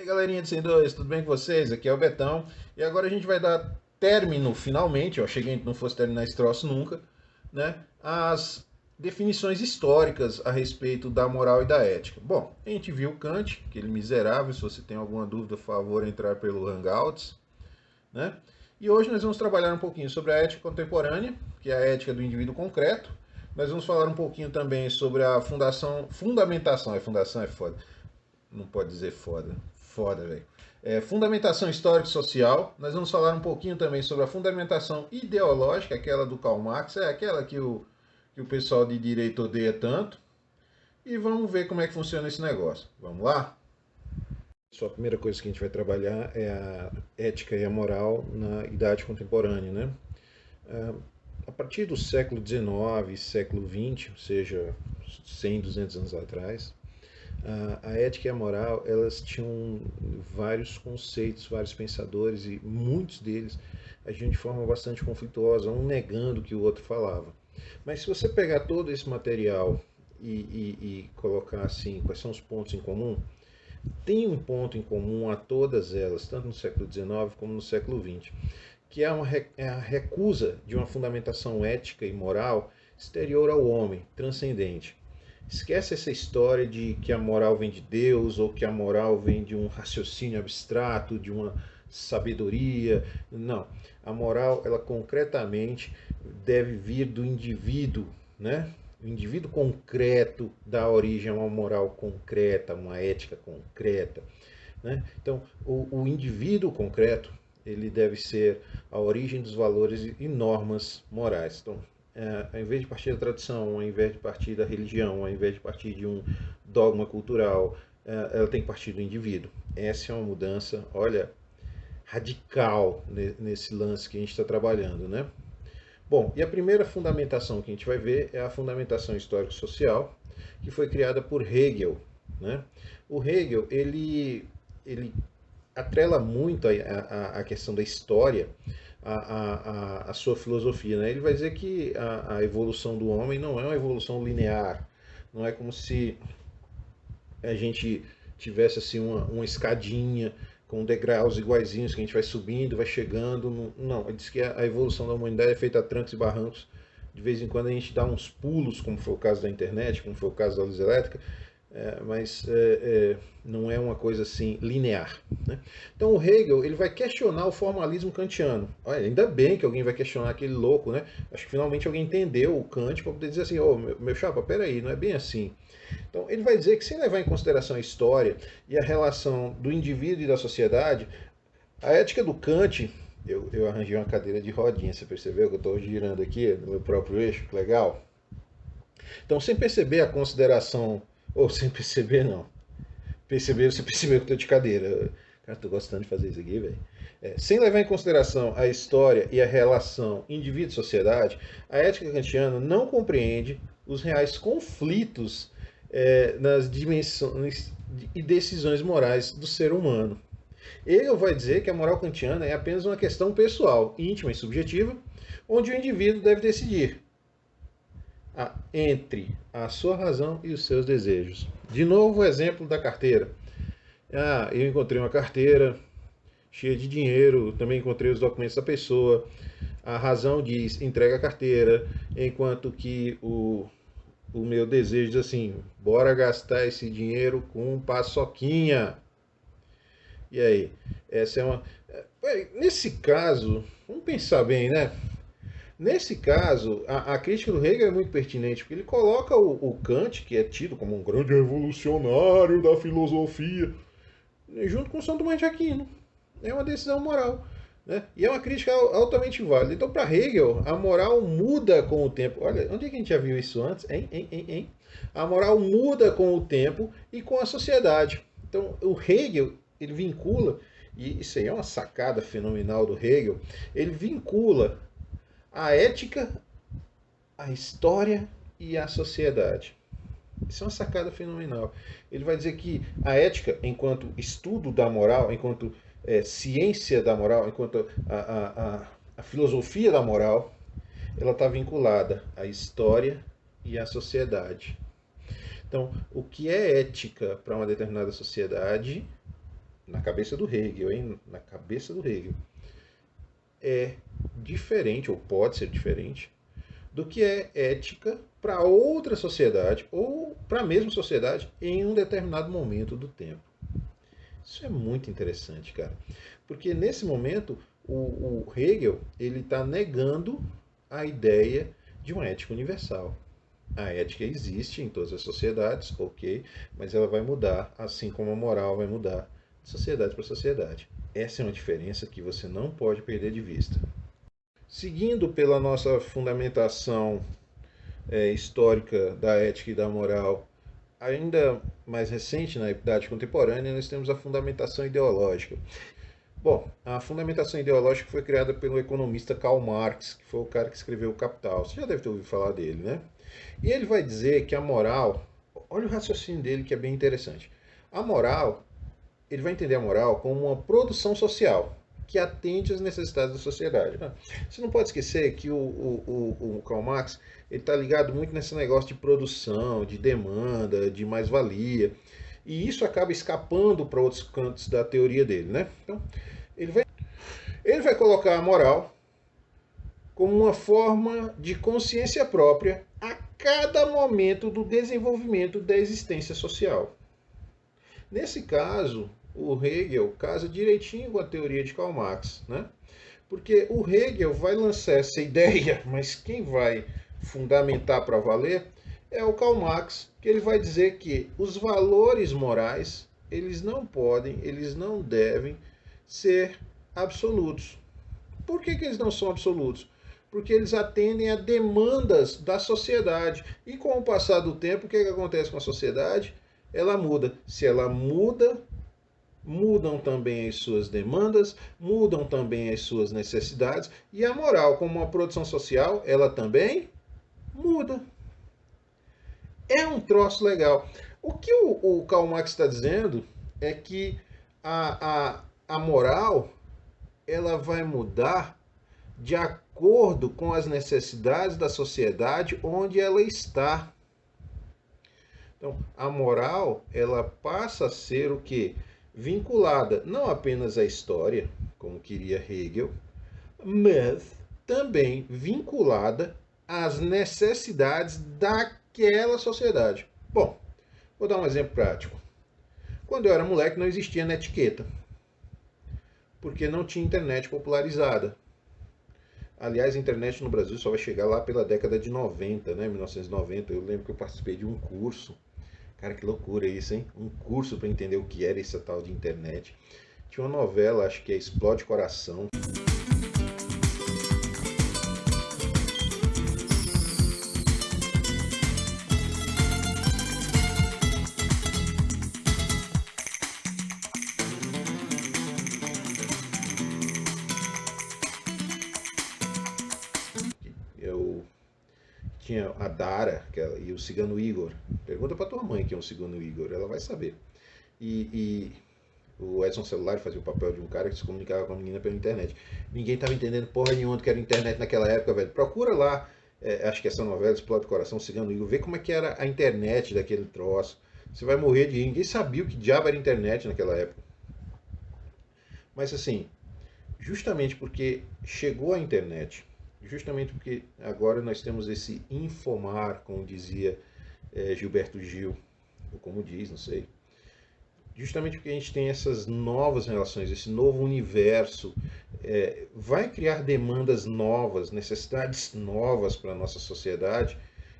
Galerinha de 102, tudo bem com vocês? Aqui é o Betão. E agora a gente vai dar término, finalmente, eu achei que a gente não fosse terminar esse troço nunca, né? As definições históricas a respeito da moral e da ética. Bom, a gente viu Kant, aquele miserável, se você tem alguma dúvida, por favor, entrar pelo Hangouts, né? E hoje nós vamos trabalhar um pouquinho sobre a ética contemporânea, que é a ética do indivíduo concreto. Nós vamos falar um pouquinho também sobre a fundamentação é foda, não pode dizer foda. Foda, velho. Fundamentação histórica e social. Nós vamos falar um pouquinho também sobre a fundamentação ideológica, aquela do Karl Marx, é aquela que o pessoal de direita odeia tanto. E vamos ver como é que funciona esse negócio. Vamos lá? Só a primeira coisa que a gente vai trabalhar é a ética e a moral na idade contemporânea, né? A partir do século XIX, século XX, ou seja, 100, 200 anos atrás, a ética e a moral, elas tinham vários conceitos, vários pensadores, e muitos deles agiam de forma bastante conflituosa, um negando o que o outro falava. Mas se você pegar todo esse material e colocar assim, quais são os pontos em comum, tem um ponto em comum a todas elas, tanto no século XIX como no século XX, que é a recusa de uma fundamentação ética e moral exterior ao homem, transcendente. Esquece essa história de que a moral vem de Deus ou que a moral vem de um raciocínio abstrato, de uma sabedoria. Não. A moral, ela concretamente deve vir do indivíduo, né? O indivíduo concreto dá origem a uma moral concreta, uma ética concreta, né? Então, o indivíduo concreto, ele deve ser a origem dos valores e normas morais. Então, ao invés de partir da tradição, ao invés de partir da religião, ao invés de partir de um dogma cultural, ela tem que partir do indivíduo. Essa é uma mudança, olha, radical nesse lance que a gente está trabalhando, né? Bom, e a primeira fundamentação que a gente vai ver é a fundamentação histórico-social, que foi criada por Hegel, né? O Hegel, ele atrela muito a questão da história a sua filosofia. Né? Ele vai dizer que a evolução do homem não é uma evolução linear, não é como se a gente tivesse assim uma escadinha com degraus iguaizinhos que a gente vai subindo, vai chegando. Não, ele diz que a evolução da humanidade é feita a trancos e barrancos. De vez em quando a gente dá uns pulos, como foi o caso da internet, como foi o caso da luz elétrica, mas não é uma coisa assim linear. Né? Então o Hegel ele vai questionar o formalismo kantiano. Olha, ainda bem que alguém vai questionar aquele louco, né? Acho que finalmente alguém entendeu o Kant para poder dizer assim, oh, meu chapa, peraí, não é bem assim. Então ele vai dizer que sem levar em consideração a história e a relação do indivíduo e da sociedade, a ética do Kant, eu arranjei uma cadeira de rodinha, você percebeu que eu estou girando aqui no meu próprio eixo, que legal. Então sem perceber a consideração, ou sem perceber não, você percebeu que eu tô de cadeira. Cara, tô gostando de fazer isso aqui, velho. Sem levar em consideração a história e a relação indivíduo-sociedade, a ética kantiana não compreende os reais conflitos nas dimensões e decisões morais do ser humano. Ele vai dizer que a moral kantiana é apenas uma questão pessoal, íntima e subjetiva, onde o indivíduo deve decidir entre a sua razão e os seus desejos. De novo, o exemplo da carteira. Ah, eu encontrei uma carteira cheia de dinheiro, também encontrei os documentos da pessoa. A razão diz entrega a carteira, enquanto que o meu desejo diz assim: bora gastar esse dinheiro com paçoquinha. E aí? Essa é uma. Nesse caso, vamos pensar bem, né? Nesse caso, a crítica do Hegel é muito pertinente, porque ele coloca o Kant, que é tido como um grande revolucionário da filosofia, junto com São Tomás de Aquino. É uma decisão moral. Né? E é uma crítica altamente válida. Então, para Hegel, a moral muda com o tempo. Olha, onde é que a gente já viu isso antes? Hein? A moral muda com o tempo e com a sociedade. Então, o Hegel, ele vincula, e isso aí é uma sacada fenomenal do Hegel, ele vincula a ética, a história e a sociedade. Isso é uma sacada fenomenal. Ele vai dizer que a ética, enquanto estudo da moral, enquanto ciência da moral, enquanto a filosofia da moral, ela está vinculada à história e à sociedade. Então, o que é ética para uma determinada sociedade na cabeça do Hegel, hein? Na cabeça do Hegel, é diferente, ou pode ser diferente, do que é ética para outra sociedade, ou para a mesma sociedade, em um determinado momento do tempo. Isso é muito interessante, cara. Porque nesse momento, o Hegel ele está negando a ideia de uma ética universal. A ética existe em todas as sociedades, ok, mas ela vai mudar, assim como a moral vai mudar de sociedade para sociedade. Essa é uma diferença que você não pode perder de vista. Seguindo pela nossa fundamentação histórica da ética e da moral, ainda mais recente, na idade contemporânea, nós temos a fundamentação ideológica. Bom, a fundamentação ideológica foi criada pelo economista Karl Marx, que foi o cara que escreveu o Capital. Você já deve ter ouvido falar dele, né? E ele vai dizer que a moral, olha o raciocínio dele que é bem interessante. A moral, ele vai entender a moral como uma produção social que atende às necessidades da sociedade. Você não pode esquecer que o Karl Marx está ligado muito nesse negócio de produção, de demanda, de mais-valia. E isso acaba escapando para outros cantos da teoria dele, né? Então, ele vai colocar a moral como uma forma de consciência própria a cada momento do desenvolvimento da existência social. Nesse caso, o Hegel casa direitinho com a teoria de Karl Marx, né? Porque o Hegel vai lançar essa ideia, mas quem vai fundamentar para valer é o Karl Marx, que ele vai dizer que os valores morais, eles não podem, eles não devem ser absolutos. Por que eles não são absolutos? Porque eles atendem a demandas da sociedade. E com o passar do tempo, o que acontece com a sociedade? Ela muda. Se ela muda, mudam também as suas demandas, mudam também as suas necessidades. E a moral, como uma produção social, ela também muda. É um troço legal. O que o Karl Marx está dizendo é que a moral ela vai mudar de acordo com as necessidades da sociedade onde ela está. Então, a moral, ela passa a ser o quê? Vinculada não apenas à história, como queria Hegel, mas também vinculada às necessidades daquela sociedade. Bom, vou dar um exemplo prático. Quando eu era moleque não existia netiqueta, porque não tinha internet popularizada. Aliás, a internet no Brasil só vai chegar lá pela década de 90, né? 1990. Eu lembro que eu participei de um curso. Cara, que loucura isso, hein? Um curso para entender o que era essa tal de internet. Tinha uma novela, acho que é Explode Coração. Eu tinha a Dara e o Cigano Igor. Pergunta pra tua mãe quem é o Cigano Igor, ela vai saber. E o Edson Celular fazia o papel de um cara que se comunicava com a menina pela internet. Ninguém estava entendendo porra nenhuma do que era internet naquela época, velho. Procura lá, acho que essa novela Explode o Coração, Cigano Igor, vê como é que era a internet daquele troço. Você vai morrer de rir. Ninguém sabia o que diabo era internet naquela época. Mas assim, justamente porque chegou a internet, justamente porque agora nós temos esse informar, como dizia Gilberto Gil, ou como diz, não sei. Justamente porque a gente tem essas novas relações, esse novo universo, vai criar demandas novas, necessidades novas para a nossa sociedade,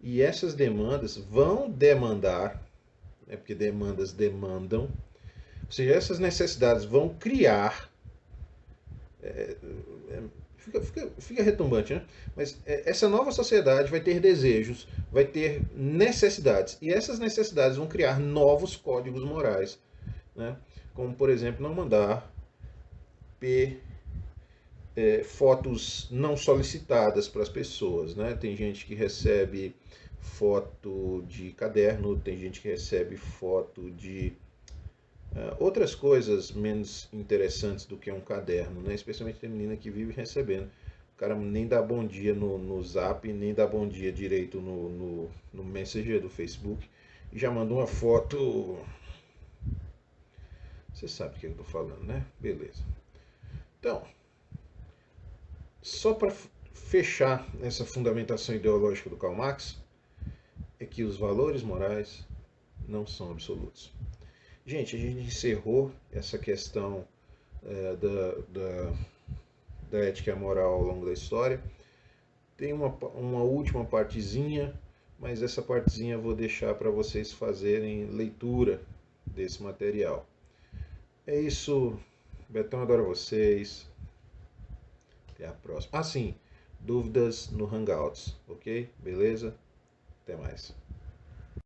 e essas demandas vão demandar, porque demandas demandam, ou seja, essas necessidades vão criar fica retumbante, né? Mas essa nova sociedade vai ter desejos, vai ter necessidades. E essas necessidades vão criar novos códigos morais. Né? Como, por exemplo, não mandar fotos não solicitadas para as pessoas. Né? Tem gente que recebe foto de caderno, tem gente que recebe foto de outras coisas menos interessantes do que um caderno, né? Especialmente tem menina que vive recebendo. O cara nem dá bom dia no Zap, nem dá bom dia direito no Messenger do Facebook, e já manda uma foto, Você sabe o que eu estou falando, né? Beleza. Então, só para fechar essa fundamentação ideológica do Karl Marx, é que os valores morais não são absolutos. Gente, a gente encerrou essa questão da ética e a moral ao longo da história. Tem uma última partezinha, mas essa partezinha eu vou deixar para vocês fazerem leitura desse material. É isso, Betão, adoro vocês. Até a próxima. Ah, sim, dúvidas no Hangouts, ok? Beleza? Até mais.